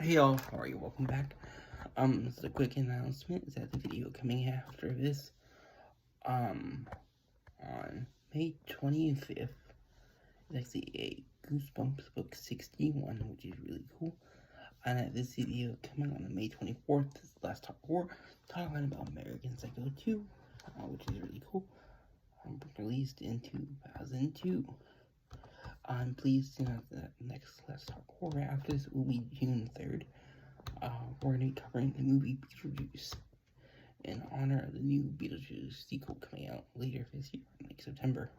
Hey y'all, how are you? Welcome back. This is a quick announcement. Is that the video coming after this, on May 25th, is actually a Goosebumps book 61, which is really cool. And this video coming on the May 24th, this is the last talk war, talking about American Psycho 2, which is really cool. Released in 2002. I'm pleased to know that next Let's Talk Horror after this will be June 3rd. We're going to be covering the movie Beetlejuice in honor of the new Beetlejuice sequel coming out later this year, like September.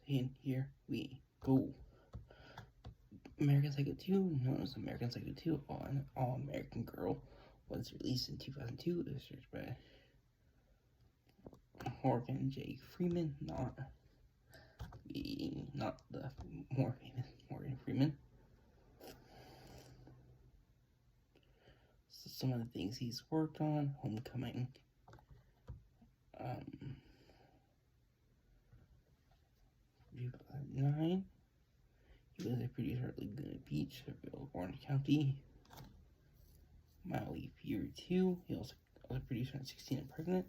And here we go. American Psycho 2, known as American Psycho 2, an All-American Girl, was released in 2002. It was directed by Morgan J. Freeman, not the more famous Morgan Freeman. So some of the things he's worked on: Homecoming, 2009. He was a producer at Laguna Beach, Orange County. Miley Fury 2. He also was a producer on 16 and Pregnant,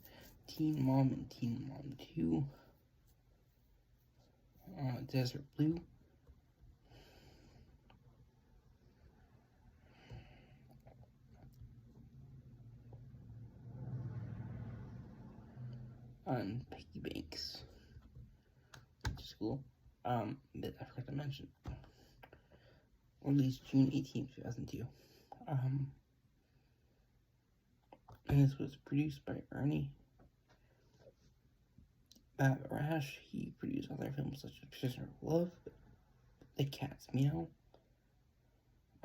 Teen Mom, and Teen Mom 2. Desert Blue. Peggy Banks, which is cool. That I forgot to mention. Released June 18, 2002. And this was produced by Ernie Rash. He produced other films such as Prisoner of Love, The Cat's Meow,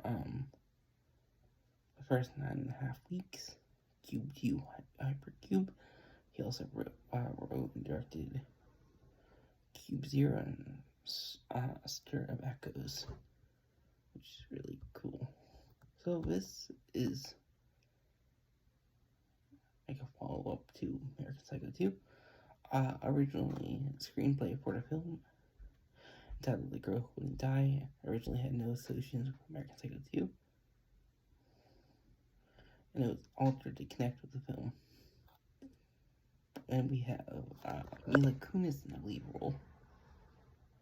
The First 9.5 Weeks, Cube 2 Hypercube. He also wrote and directed Cube 0 and Stir of Echoes, which is really cool. So this is like a follow-up to American Psycho 2. Originally a screenplay for the film, entitled The Girl Who Wouldn't Die, originally had no associations with American Psycho 2, and it was altered to connect with the film. And we have Mila Kunis in the lead role.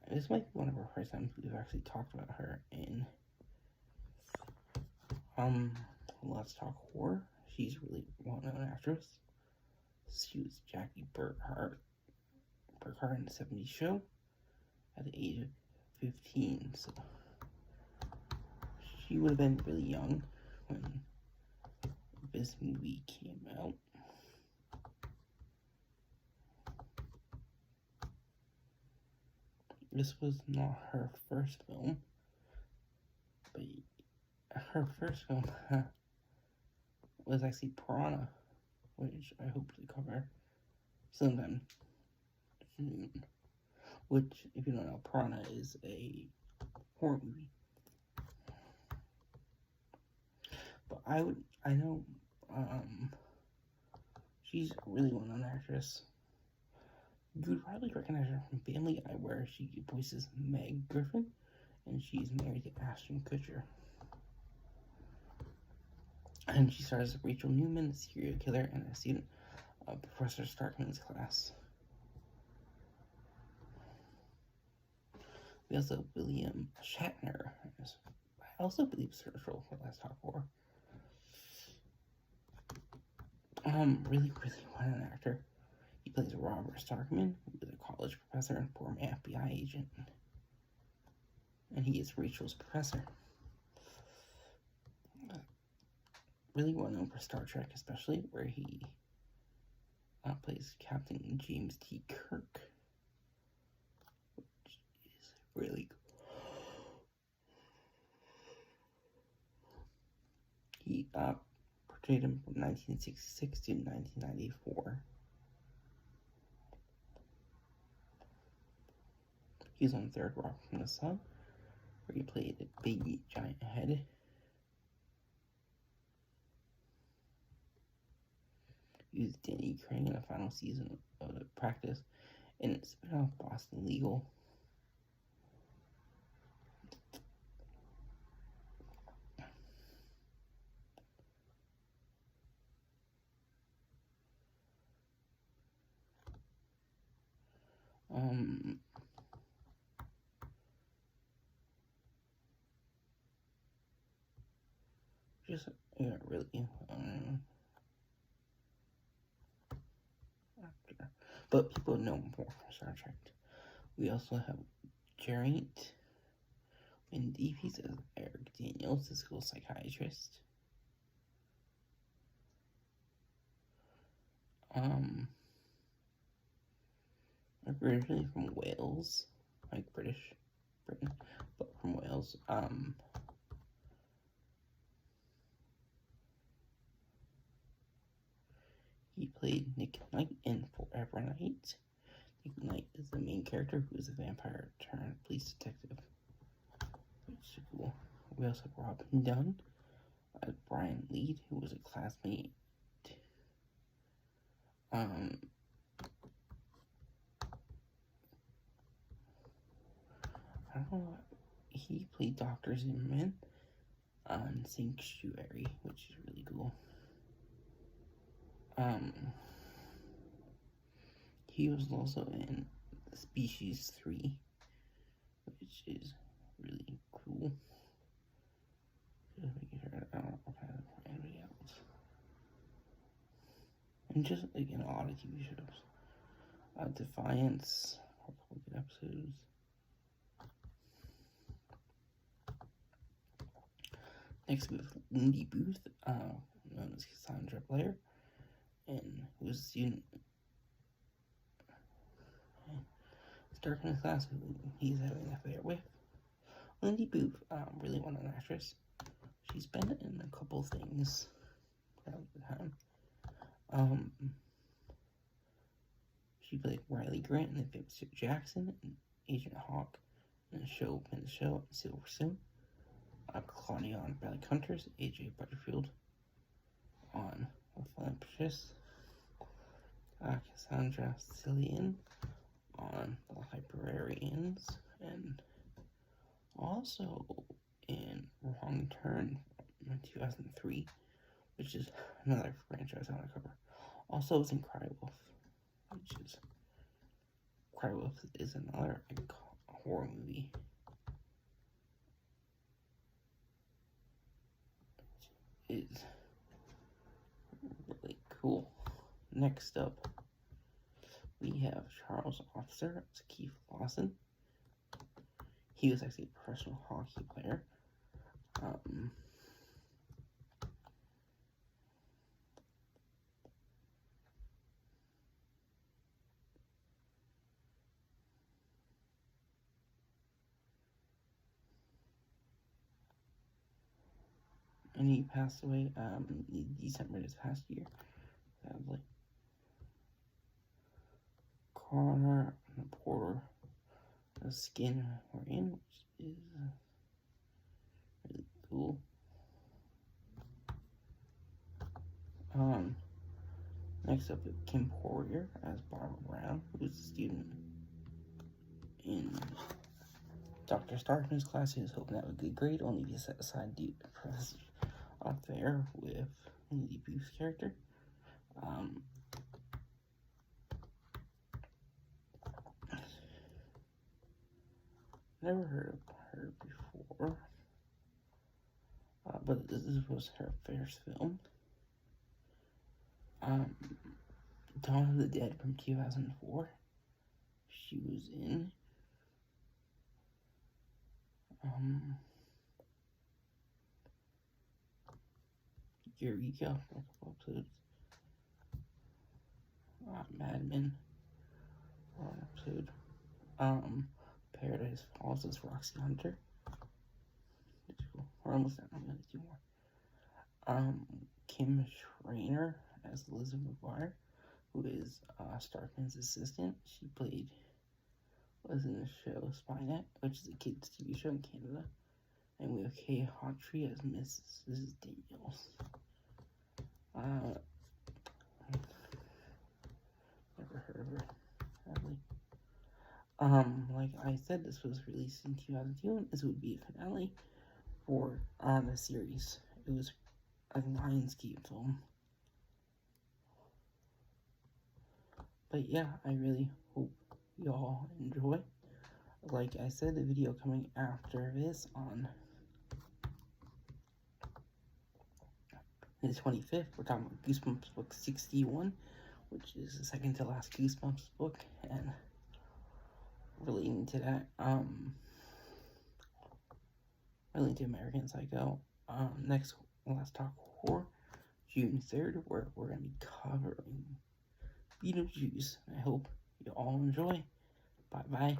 And this might be one of our first times we've actually talked about her in Let's Talk Horror. She's a really well-known actress. She was Jackie Burkhart in the 70s show at the age of 15, so she would have been really young when this movie came out. This was not her first film, but her first film was actually Piranha, which I hope to cover sometime soon. Which, if you don't know, Piranha is a horror movie. But I know, she's a really well-known actress. You would probably recognize her from Family Guy, where she voices Meg Griffin, and she's married to Ashton Kutcher. And she stars Rachel Newman, a serial killer, and a student of Professor Starkman's class. We also have William Shatner. I also believe Sergio for Last Talk War. Really well-known actor. He plays Robert Starkman, who is a college professor and former FBI agent. And he is Rachel's professor. Really well known for Star Trek, especially, where he plays Captain James T. Kirk, which is really cool. He portrayed him from 1966 to 1994. He's on Third Rock from the Sun, where he played a baby giant head. He was Danny Crane in the final season of The Practice, and its spin-off Boston Legal. Just, yeah, really, but people know more from Star Trek. We also have Geraint Wendy, he's Eric Daniels, the school psychiatrist. Originally from Wales, like Britain, but from Wales. He played Nick Knight in Forever Knight. Nick Knight is the main character, who is a vampire turned police detective. Which is cool. We also have Robin Dunn as Brian Lead, who was a classmate. I don't know. He played Dr. Zimmerman on Sanctuary, which is really cool. He was also in Species 3, which is really cool. Just making sure I don't have anybody else. And just like in a lot of TV shows. Defiance, a couple good episodes. Next we have Lindy Booth, known as Cassandra Blair, and who was a student starting in class who he's having an affair with. Lindy Booth, really won an actress. She's been in a couple things throughout the time. She played Riley Grant in The Victor Jackson and Agent Hawk in the show and Silver Sim. Claudia on Bradley Hunters, AJ Butterfield on The Philanthropist. Cassandra Cillian on The Librarians, and also in Wrong Turn from 2003, which is another franchise I want to cover. Also, it's in Crywolf, which is Crywolf is another horror movie. Which is really cool. Next up, we have Charles Officer as Keith Lawson. He was actually a professional hockey player. And he passed away in December this past year, sadly. Connor Porter, the Skin we're in, which is really cool. Next up, Kim Poirier as Barbara Brown, who is a student in Dr. Starkman's class. He was hoping to have a good grade, only to be set aside due to Professor Affair with Lindy Booth's character. Never heard of her before, but this was her first film. Dawn of the Dead from 2004. She was in. Eureka for a couple episodes. Mad Men for an episode. Paradise Falls as Roxy Hunter. We're almost done. I'm gonna do more. Kim Schrainer as Elizabeth McGuire, who is Starkman's assistant. She was in the show Spynet, which is a kids' TV show in Canada. And we have Kay Hawtrey as Mrs. Daniels. Never heard of her, sadly. Like I said, this was released in 2002, and this would be a finale for the series. It was a Lionsgate film. But yeah, I really hope y'all enjoy. Like I said, the video coming after this on the 25th, we're talking about Goosebumps book 61, which is the second to last Goosebumps book, and relating to that, relating to American Psycho. Next, let's talk horror, June 3rd, where we're going to be covering Beetlejuice. I hope you all enjoy. Bye-bye.